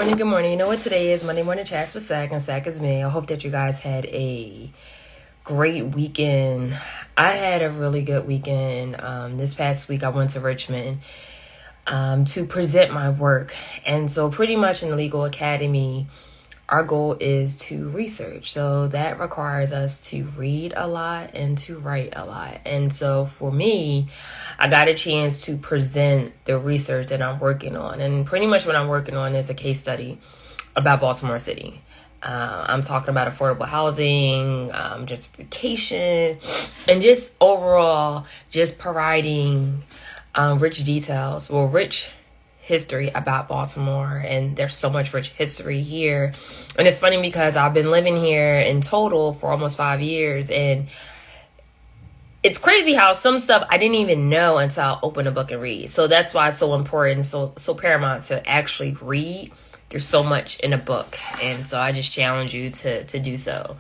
Morning, good morning. You know what today is? Monday morning chats with Sack, and Sack is me. I hope that you guys had a great weekend. I had a really good weekend. This past week, I went to Richmond to present my work. And so, pretty much in the Legal Academy, our goal is to research. So that requires us to read a lot and to write a lot. And so for me, I got a chance to present the research that I'm working on. And pretty much what I'm working on is a case study about Baltimore City. I'm talking about affordable housing, gentrification, and just overall, just providing rich details. Well, rich history about Baltimore, and there's so much rich history here. And it's funny because I've been living here in total for almost 5 years, and it's crazy how some stuff I didn't even know until I open a book and read. So that's why it's so important, so paramount to actually read. There's so much in a book, and so I just challenge you to do so.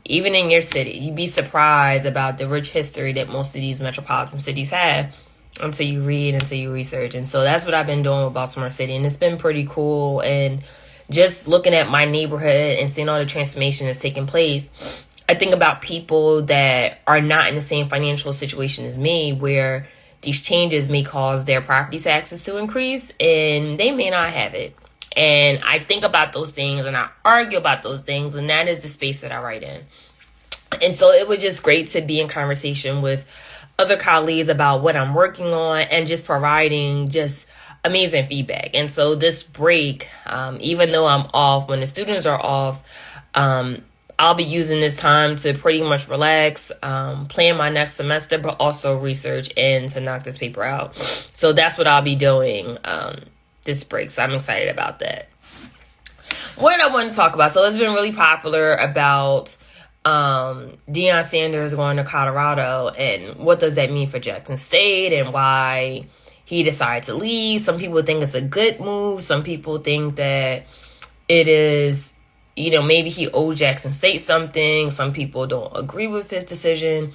Even in your city, you'd be surprised about the rich history that most of these metropolitan cities have until you read, until you research. And so that's what I've been doing with Baltimore City, and it's been pretty cool. And just looking at my neighborhood and seeing all the transformation that's taking place, I think about people that are not in the same financial situation as me, where these changes may cause their property taxes to increase and they may not have it. And I think about those things and I argue about those things, and that is the space that I write in. And so it was just great to be in conversation with other colleagues about what I'm working on and just providing just amazing feedback. And so this break, even though I'm off, when the students are off, I'll be using this time to pretty much relax, plan my next semester, but also research and to knock this paper out. So that's what I'll be doing this break. So I'm excited about that. What did I want to talk about? So it's been really popular about Deion Sanders going to Colorado, and what does that mean for Jackson State and why he decided to leave. Some people think it's a good move. Some people think that it is, maybe he owed Jackson State something. Some people don't agree with his decision.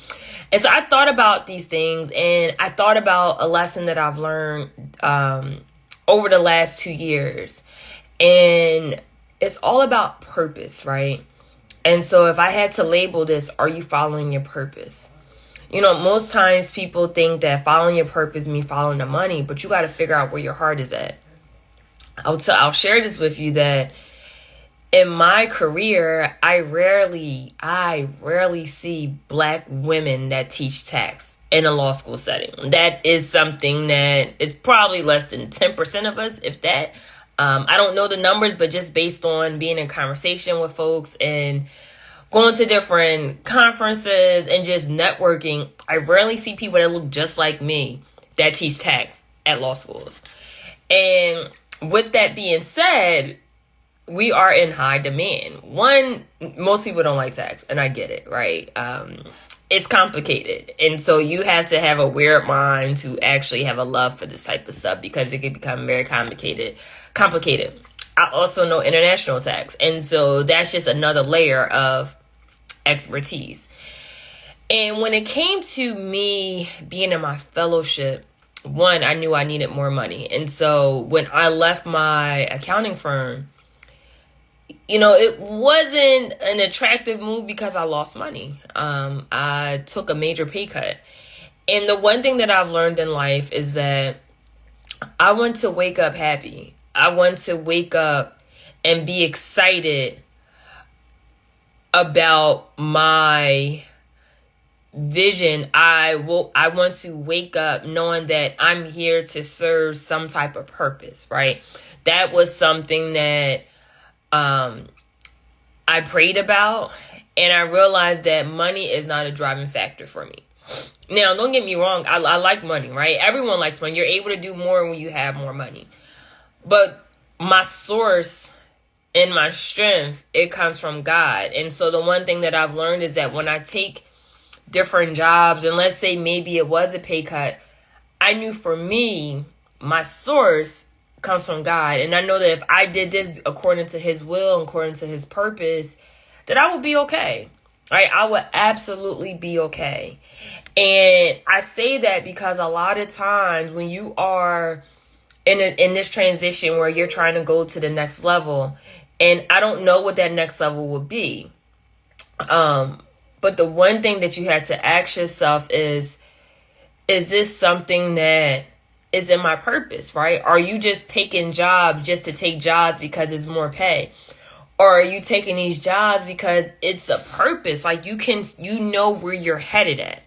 And so I thought about these things, and I thought about a lesson that I've learned over the last 2 years. And it's all about purpose, right? And so if I had to label this, are you following your purpose? Most times people think that following your purpose means following the money, but you got to figure out where your heart is at. I'll share this with you that in my career, I rarely see Black women that teach tax in a law school setting. That is something that it's probably less than 10% of us, if that. I don't know the numbers, but just based on being in conversation with folks and going to different conferences and just networking, I rarely see people that look just like me that teach tax at law schools. And with that being said, we are in high demand. One, most people don't like tax, and I get it, right? It's complicated. And so you have to have a weird mind to actually have a love for this type of stuff, because it can become very complicated. I also know international tax. And so that's just another layer of expertise. And when it came to me being in my fellowship, one, I knew I needed more money. And so when I left my accounting firm, it wasn't an attractive move because I lost money. I took a major pay cut. And the one thing that I've learned in life is that I want to wake up happy. I want to wake up and be excited about my vision. I want to wake up knowing that I'm here to serve some type of purpose, right? That was something that I prayed about, and I realized that money is not a driving factor for me. Now, don't get me wrong. I like money, right? Everyone likes money. You're able to do more when you have more money. But my source and my strength, it comes from God. And so the one thing that I've learned is that when I take different jobs, and let's say maybe it was a pay cut, I knew for me, my source comes from God. And I know that if I did this according to his will, according to his purpose, that I would be okay. Right? I would absolutely be okay. And I say that because a lot of times when you are in this transition where you're trying to go to the next level. And I don't know what that next level will be. But the one thing that you have to ask yourself is this something that is in my purpose, right? Are you just taking jobs just to take jobs because it's more pay? Or are you taking these jobs because it's a purpose? Like you know where you're headed at.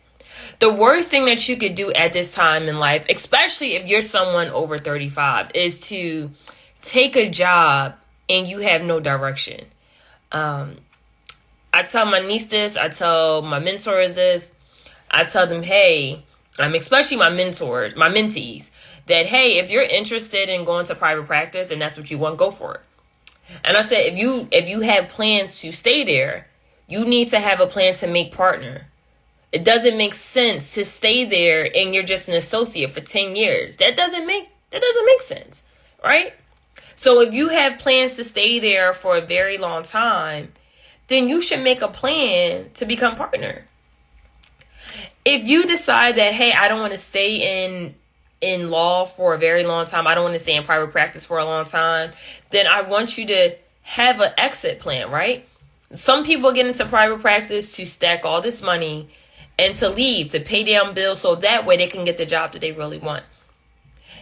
The worst thing that you could do at this time in life, especially if you're someone over 35, is to take a job and you have no direction. I tell my niece this, I tell my mentors this, I tell them, hey, especially my mentors, my mentees, that, hey, if you're interested in going to private practice and that's what you want, go for it. And I said, if you have plans to stay there, you need to have a plan to make partner. It doesn't make sense to stay there and you're just an associate for 10 years. That doesn't make sense, right? So if you have plans to stay there for a very long time, then you should make a plan to become partner. If you decide that, hey, I don't want to stay in law for a very long time, I don't want to stay in private practice for a long time, then I want you to have an exit plan, right? Some people get into private practice to stack all this money and to leave, to pay down bills, so that way they can get the job that they really want.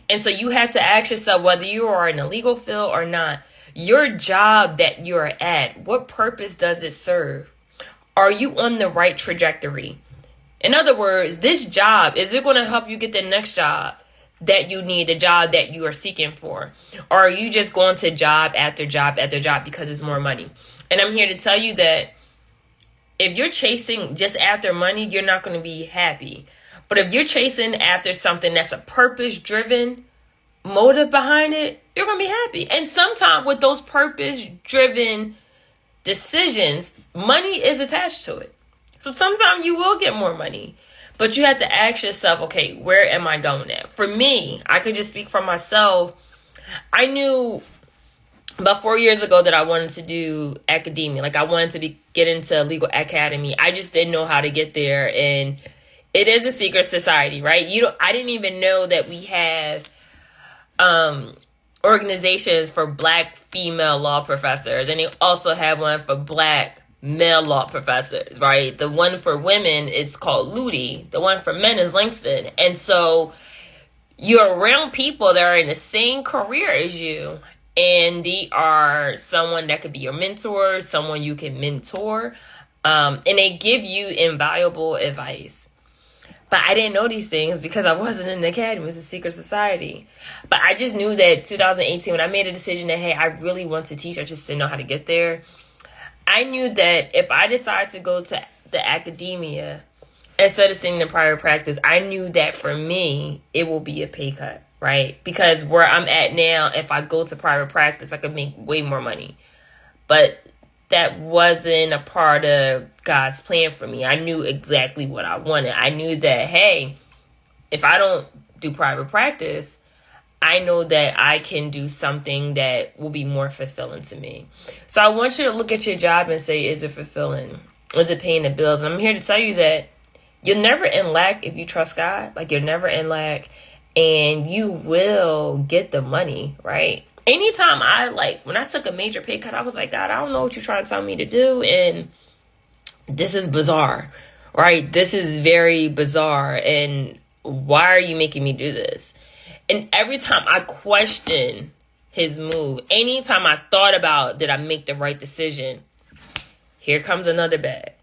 And so you have to ask yourself, whether you are in the legal field or not, your job that you're at, what purpose does it serve? Are you on the right trajectory? In other words, this job, is it going to help you get the next job that you need, the job that you are seeking for? Or are you just going to job after job after job because it's more money? And I'm here to tell you that if you're chasing just after money, you're not going to be happy. But if you're chasing after something that's a purpose-driven motive behind it, you're going to be happy. And sometimes with those purpose-driven decisions, money is attached to it. So sometimes you will get more money. But you have to ask yourself, okay, where am I going at? For me, I could just speak for myself. I knew about 4 years ago that I wanted to do academia. Like I wanted to get into legal academy. I just didn't know how to get there. And it is a secret society, right? I didn't even know that we have organizations for Black female law professors. And they also have one for Black male law professors, right? The one for women is called Ludi. The one for men is Langston. And so you're around people that are in the same career as you. And they are someone that could be your mentor, someone you can mentor. And they give you invaluable advice. But I didn't know these things because I wasn't in the academy. It was a secret society. But I just knew that 2018, when I made a decision that, hey, I really want to teach, I just didn't know how to get there. I knew that if I decided to go to the academia instead of staying in private practice, I knew that for me, it will be a pay cut, right? Because where I'm at now, if I go to private practice, I could make way more money. But that wasn't a part of God's plan for me. I knew exactly what I wanted. I knew that, hey, if I don't do private practice, I know that I can do something that will be more fulfilling to me. So I want you to look at your job and say, is it fulfilling? Is it paying the bills? And I'm here to tell you that you're never in lack if you trust God. Like, you're never in lack, and you will get the money, right? Anytime when I took a major pay cut, I was like, God, I don't know what you're trying to tell me to do. And this is bizarre, right? This is very bizarre. And why are you making me do this? And every time I question his move, anytime I thought about, did I make the right decision? Here comes another bag.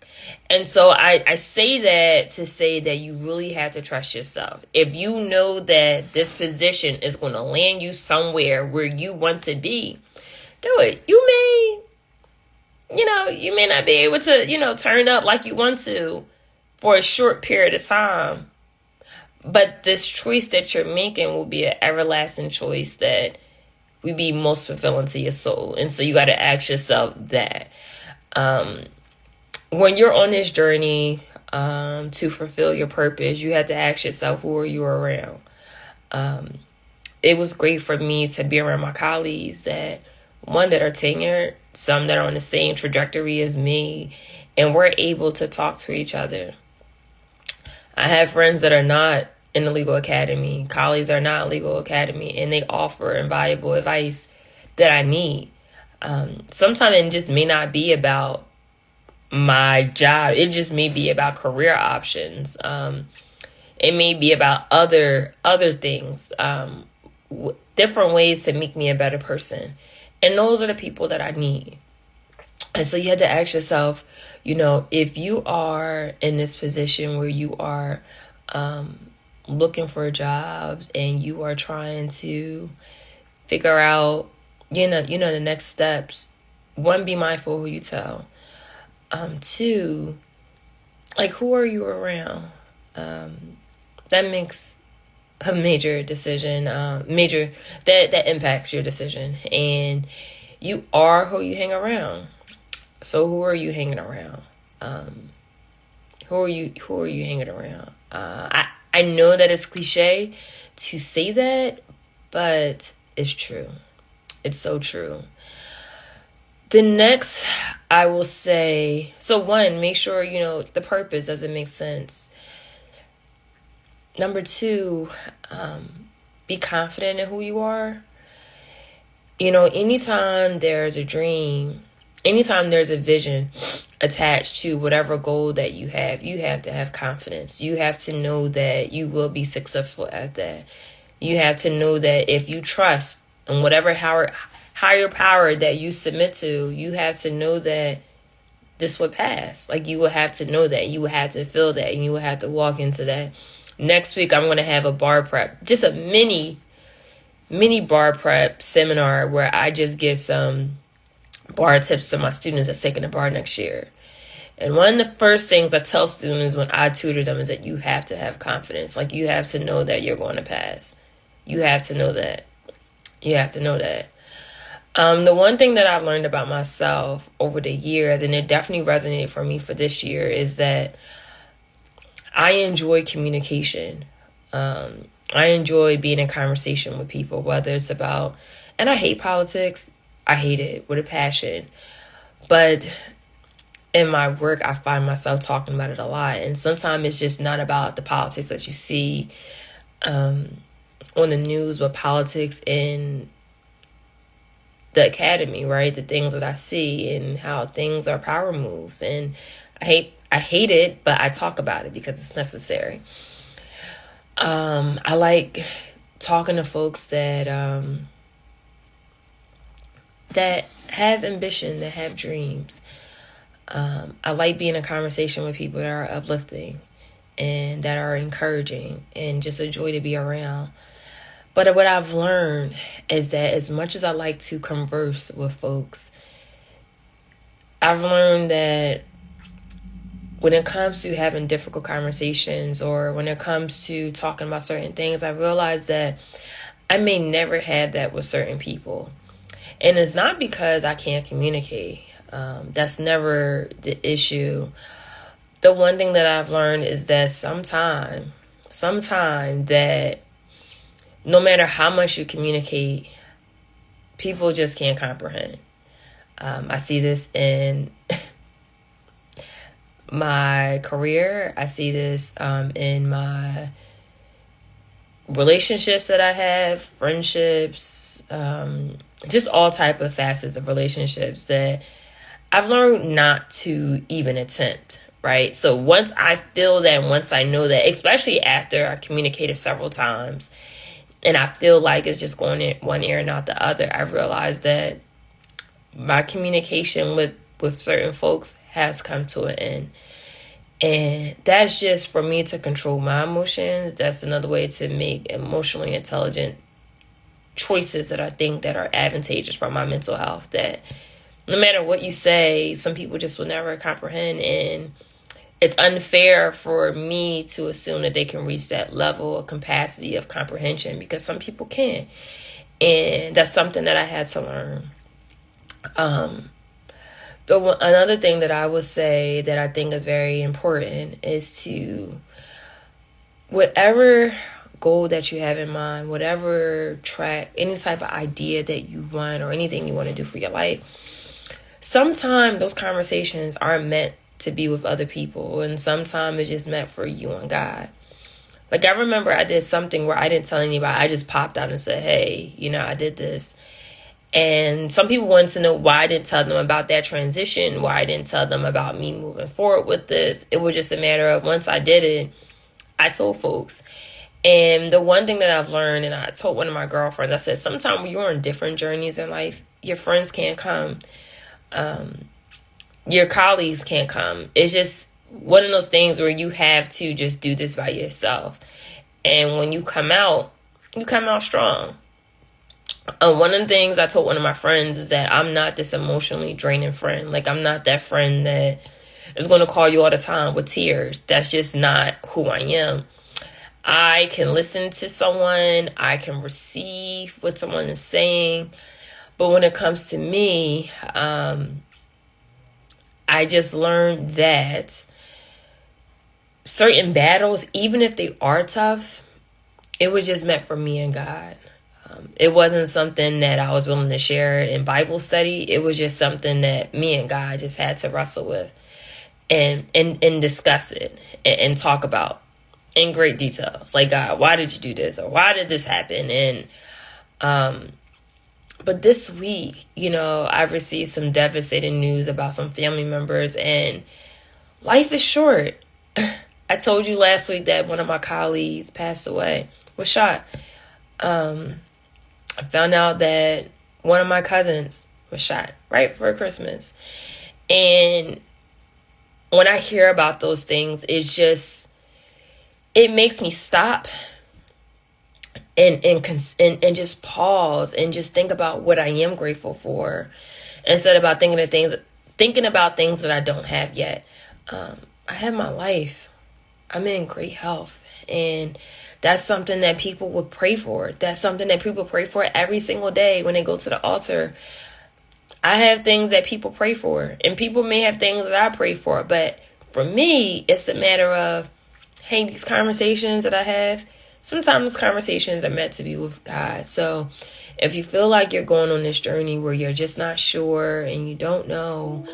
And so I say that to say that you really have to trust yourself. If you know that this position is going to land you somewhere where you want to be, do it. You may not be able to, turn up like you want to for a short period of time. But this choice that you're making will be an everlasting choice that will be most fulfilling to your soul. And so you got to ask yourself that. When you're on this journey to fulfill your purpose, you have to ask yourself, who are you around? It was great for me to be around my colleagues that are tenured, some that are on the same trajectory as me, and we're able to talk to each other. I have friends that are not in the legal academy. Colleagues are not legal academy, and they offer invaluable advice that I need. Sometimes it just may not be about my job. It just may be about career options. It may be about other things, different ways to make me a better person. And those are the people that I need. And so you have to ask yourself, if you are in this position where you are looking for jobs and you are trying to figure out, the next steps. One, be mindful who you tell. Two, like, who are you around? That makes a major decision, that impacts your decision. And you are who you hang around. So who are you hanging around? Who are you hanging around? I know that it's cliche to say that, but it's true. It's so true. The next, I will say, so one, make sure, the purpose doesn't make sense. Number two, be confident in who you are. Anytime there's a dream, anytime there's a vision attached to whatever goal that you have to have confidence. You have to know that you will be successful at that. You have to know that if you trust in whatever higher power that you submit to, you have to know that this will pass. Like, you will have to know that. You will have to feel that, and you will have to walk into that. Next week, I'm going to have a bar prep, just a mini bar prep seminar where I just give some bar tips to my students that's taking the bar next year. And one of the first things I tell students when I tutor them is that you have to have confidence. Like, you have to know that you're going to pass. You have to know that. You have to know that. The one thing that I've learned about myself over the years, and it definitely resonated for me for this year, is that I enjoy communication. I enjoy being in conversation with people, whether it's about, and I hate politics. I hate it with a passion. But in my work, I find myself talking about it a lot. And sometimes it's just not about the politics that you see on the news, but politics in the academy, right? The things that I see and how things are power moves. And I hate it, but I talk about it because it's necessary. I like talking to folks that have ambition, that have dreams. I like being in conversation with people that are uplifting and that are encouraging and just a joy to be around. But what I've learned is that as much as I like to converse with folks, I've learned that when it comes to having difficult conversations or when it comes to talking about certain things, I realized that I may never have that with certain people. And it's not because I can't communicate. That's never the issue. The one thing that I've learned is that sometime that no matter how much you communicate, people just can't comprehend. I see this in my career. I see this in my relationships that I have, friendships, just all type of facets of relationships that I've learned not to even attempt, right? So once I feel that, once I know that, especially after I communicated several times, and I feel like it's just going in one ear and out the other, I've realized that my communication with certain folks has come to an end. And that's just for me to control my emotions. That's another way to make emotionally intelligent choices that I think that are advantageous for my mental health. That no matter what you say, some people just will never comprehend. And it's unfair for me to assume that they can reach that level of capacity of comprehension, because some people can. And that's something that I had to learn. Another thing that I would say that I think is very important is to, whatever goal that you have in mind, whatever track, any type of idea that you want or anything you want to do for your life, sometimes those conversations aren't meant to be with other people, and sometimes it's just meant for you and God. Like, I remember I did something where I didn't tell anybody. I just popped out and said, hey, I did this. And some people wanted to know why I didn't tell them about that transition, why I didn't tell them about me moving forward with this. It was just a matter of once I did it, I told folks. And the one thing that I've learned, and I told one of my girlfriends, I said, sometimes when you're on different journeys in life, your friends can't come. Your colleagues can't come. It's just one of those things where you have to just do this by yourself. And when you come out strong. One of the things I told one of my friends is that I'm not this emotionally draining friend. Like, I'm not that friend that is going to call you all the time with tears. That's just not who I am. I can listen to someone. I can receive what someone is saying. But when it comes to me, I just learned that certain battles, even if they are tough, it was just meant for me and God. It wasn't something that I was willing to share in Bible study. It was just something that me and God just had to wrestle with and discuss it and talk about in great details. Like, God, why did you do this? Or why did this happen? And, but this week, I've received some devastating news about some family members, and life is short. I told you last week that one of my colleagues passed away, was shot. I found out that one of my cousins was shot right before Christmas. And when I hear about those things, it makes me stop and just pause and just think about what I am grateful for, instead of thinking about things that I don't have yet. I have my life. I'm in great health, and that's something that people would pray for. That's something that people pray for every single day when they go to the altar. I have things that people pray for, and people may have things that I pray for. But for me, it's a matter of, hey, these conversations that I have, sometimes conversations are meant to be with God. So if you feel like you're going on this journey where you're just not sure and you don't know,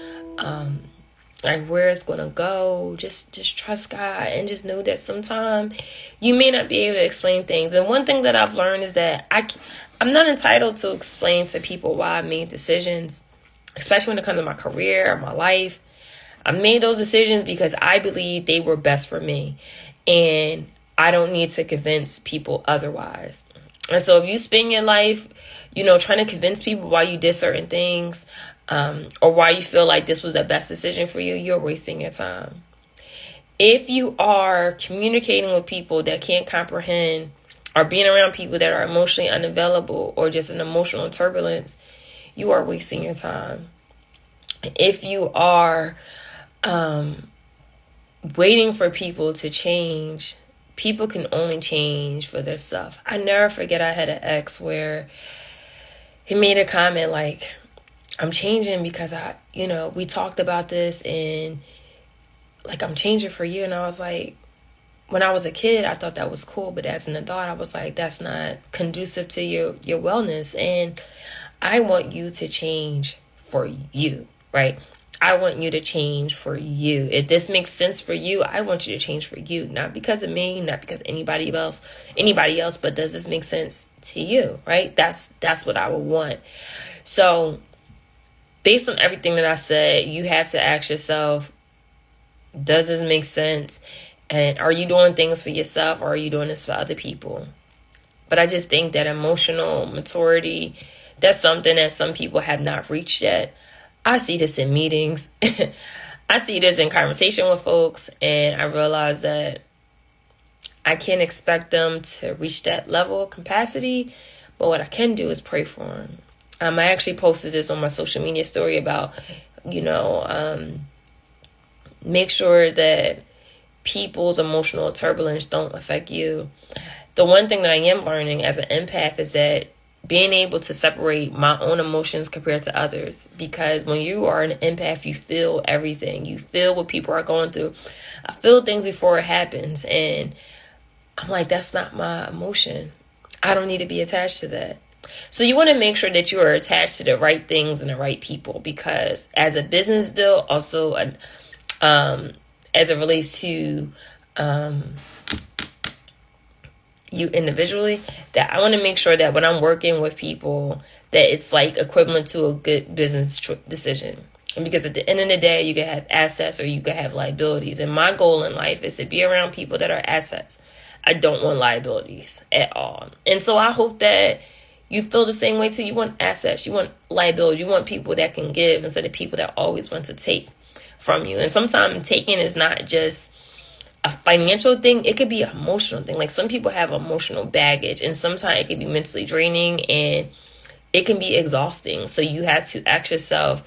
like where it's going to go, just trust God and just know that sometimes you may not be able to explain things. And one thing that I've learned is that I'm not entitled to explain to people why I made decisions, especially when it comes to my career or my life. I made those decisions because I believe they were best for me, and I don't need to convince people otherwise. And so if you spend your life, trying to convince people why you did certain things, or why you feel like this was the best decision for you, you're wasting your time. If you are communicating with people that can't comprehend, or being around people that are emotionally unavailable or just in emotional turbulence, you are wasting your time. If you are waiting for people to change, people can only change for their stuff. I never forget I had an ex where he made a comment like, I'm changing because we talked about this, and like, I'm changing for you. And I was like, when I was a kid, I thought that was cool. But as an adult, I was like, that's not conducive to your wellness. And I want you to change for you, right? I want you to change for you. If this makes sense for you, I want you to change for you. Not because of me, not because of anybody else, but does this make sense to you, right? That's what I would want. So based on everything that I said, you have to ask yourself, does this make sense? And are you doing things for yourself, or are you doing this for other people? But I just think that emotional maturity, that's something that some people have not reached yet. I see this in meetings. I see this in conversation with folks, and I realize that I can't expect them to reach that level of capacity. But what I can do is pray for them. I actually posted this on my social media story about, make sure that people's emotional turbulence don't affect you. The one thing that I am learning as an empath is that being able to separate my own emotions compared to others, because when you are an empath, you feel everything. You feel what people are going through. I feel things before it happens, and I'm like, that's not my emotion. I don't need to be attached to that. So you want to make sure that you are attached to the right things and the right people, because as a business deal, also as it relates to you individually, that I want to make sure that when I'm working with people, that it's like equivalent to a good business decision. And because at the end of the day, you can have assets or you can have liabilities. And my goal in life is to be around people that are assets. I don't want liabilities at all. And so I hope that you feel the same way too. You want assets, you want liabilities, you want people that can give instead of people that always want to take from you. And sometimes taking is not just a financial thing, it could be an emotional thing. Like some people have emotional baggage, and sometimes it can be mentally draining and it can be exhausting. So you have to ask yourself,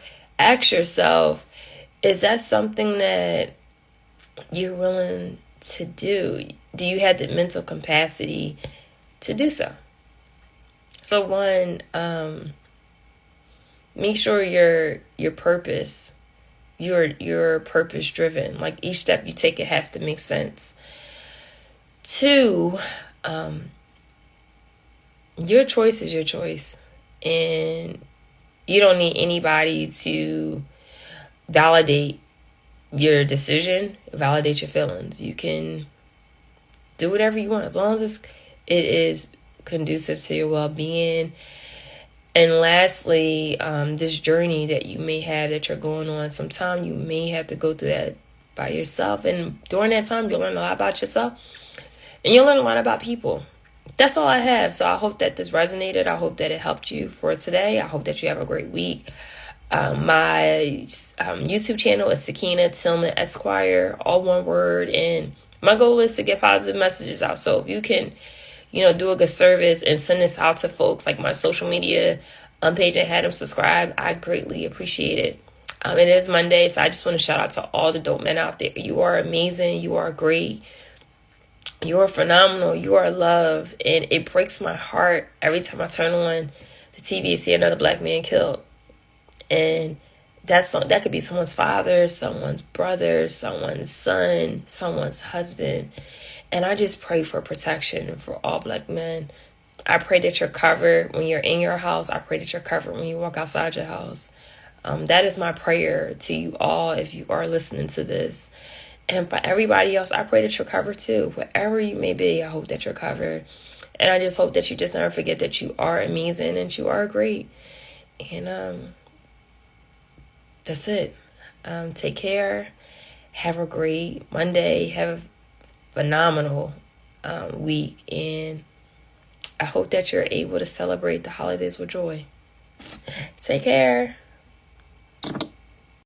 is that something that you're willing to do? Do you have the mental capacity to do so? So one, make sure your purpose, you're purpose driven. Like each step you take, it has to make sense. Two, your choice is your choice, and you don't need anybody to validate your decision, validate your feelings. You can do whatever you want as long as it is conducive to your well-being. And lastly, this journey that you may have that you're going on, sometime you may have to go through that by yourself. And during that time, you'll learn a lot about yourself and you'll learn a lot about people. That's all I have. So I hope that this resonated. I hope that it helped you for today. I hope that you have a great week. My YouTube channel is Sakina Tillman Esquire, all one word. And my goal is to get positive messages out. So if you can, do a good service and send this out to folks, like my social media page, and have them subscribe, I greatly appreciate it. It is Monday, so I just want to shout out to all the dope men out there. You are amazing. You are great. You are phenomenal. You are loved. And it breaks my heart every time I turn on the TV and see another black man killed. And that could be someone's father, someone's brother, someone's son, someone's husband. And I just pray for protection for all black men. I pray that you're covered when you're in your house. I pray that you're covered when you walk outside your house. That is my prayer to you all if you are listening to this. And for everybody else, I pray that you're covered too. Wherever you may be, I hope that you're covered. And I just hope that you just never forget that you are amazing and you are great. And that's it. Take care. Have a great Monday. Have a phenomenal week. And I hope that you're able to celebrate the holidays with joy. Take care.